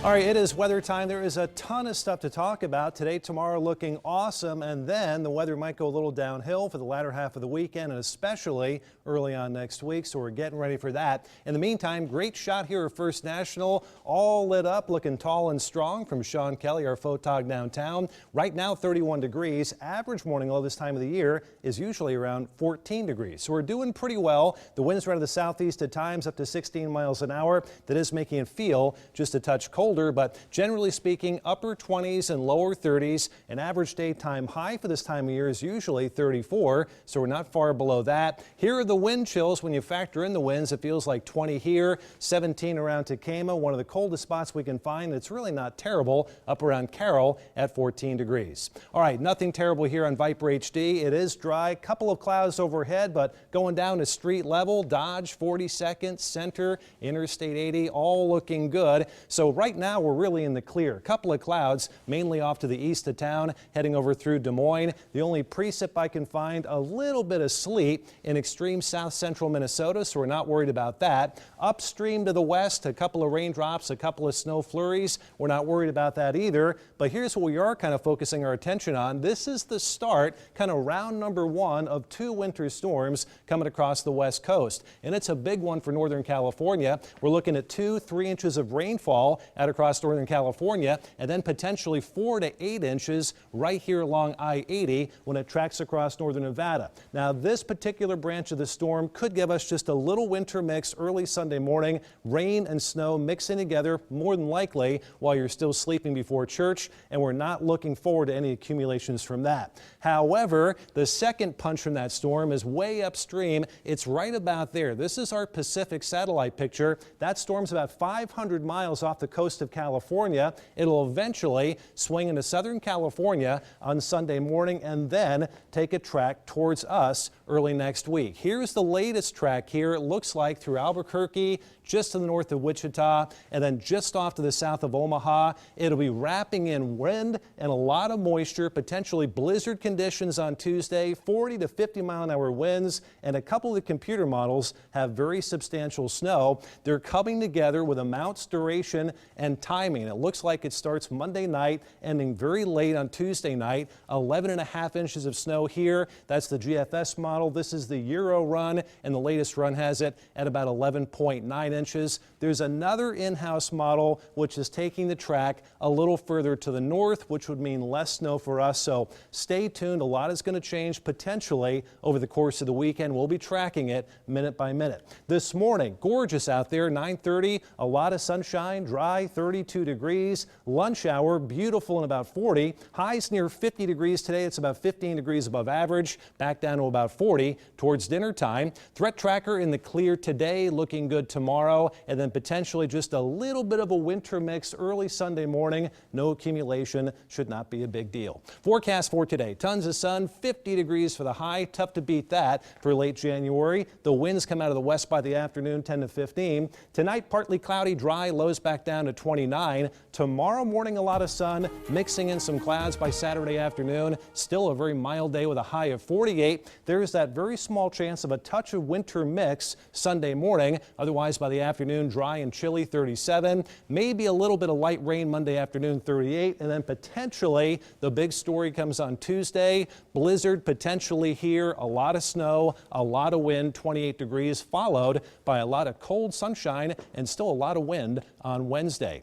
All right, it is weather time. There is a ton of stuff to talk about today, tomorrow looking awesome, and then the weather might go a little downhill for the latter half of the weekend and especially early on next week, so we're getting ready for that. In the meantime, great shot here at First National, all lit up, looking tall and strong from Sean Kelly, our photog downtown. Right now 31 degrees. Average morning low this time of the year is usually around 14 degrees. So we're doing pretty well. The winds are out of the southeast at times up to 16 miles an hour. That is making it feel just a touch colder, but generally speaking, upper 20s and lower 30s. An average daytime high for this time of year is usually 34, so we're not far below that. Here are the wind chills. When you factor in the winds, it feels like 20 here, 17 around Tacoma, one of the coldest spots we can find. It's really not terrible up around Carroll at 14 degrees. All right, nothing terrible here on Viper HD. It is dry, couple of clouds overhead, but going down to street level, Dodge 42nd, Center, Interstate 80, all looking good. So right now we're really in the clear. A couple of clouds, mainly off to the east of town, heading over through Des Moines. The only precip I can find, a little bit of sleet in extreme south central Minnesota, so we're not worried about that. Upstream to the west, a couple of raindrops, a couple of snow flurries. We're not worried about that either. But here's what we are kind of focusing our attention on. This is the start, kind of round number one of two winter storms coming across the west coast. And it's a big one for Northern California. We're looking at 2-3 inches of rainfall out across Northern California, and then potentially 4 to 8 inches right here along I-80 when it tracks across northern Nevada. Now, this particular branch of the storm could give us just a little winter mix early Sunday morning, rain and snow mixing together more than likely while you're still sleeping before church, and we're not looking forward to any accumulations from that. However, the second punch from that storm is way upstream. It's right about there. This is our Pacific satellite picture. That storm's about 500 miles off the coast of California. It'll eventually swing into Southern California on Sunday morning and then take a track towards us early next week. Here's the latest track here. It looks like through Albuquerque, just to the north of Wichita, and then just off to the south of Omaha. It'll be wrapping in wind and a lot of moisture, potentially blizzard conditions on Tuesday, 40 to 50 mile an hour winds, and a couple of the computer models have very substantial snow. They're coming together with amounts, duration, and timing. It looks like it starts Monday night, ending very late on Tuesday night. 11.5 inches of snow here. That's the GFS model. This is the Euro run, and the latest run has it at about 11.9 inches. There's another in-house model which is taking the track a little further to the north, which would mean less snow for us. So stay tuned. A lot is going to change potentially over the course of the weekend. We'll be tracking it minute by minute. This morning, gorgeous out there, 9:30, a lot of sunshine, dry, 32 degrees. Lunch hour, beautiful and about 40. Highs near 50 degrees today. It's about 15 degrees above average, back down to about 40 towards dinner time. Threat tracker in the clear today, looking good tomorrow, and then potentially just a little bit of a winter mix early Sunday morning. No accumulation, should not be a big deal. Forecast for today, tons of sun, 50 degrees for the high. Tough to beat that for late January. The winds come out of the west by the afternoon, 10 to 15. Tonight, partly cloudy, dry, lows back down to 29. Tomorrow morning, a lot of sun, mixing in some clouds by Saturday afternoon. Still a very mild day with a high of 48. There's that very small chance of a touch of winter mix Sunday morning. Otherwise, by the afternoon, dry and chilly, 37. Maybe a little bit of light rain Monday afternoon, 38. And then potentially the big story comes on Tuesday. Blizzard potentially here, a lot of snow, a lot of wind, 28 degrees, followed by a lot of cold sunshine and still a lot of wind on Wednesday.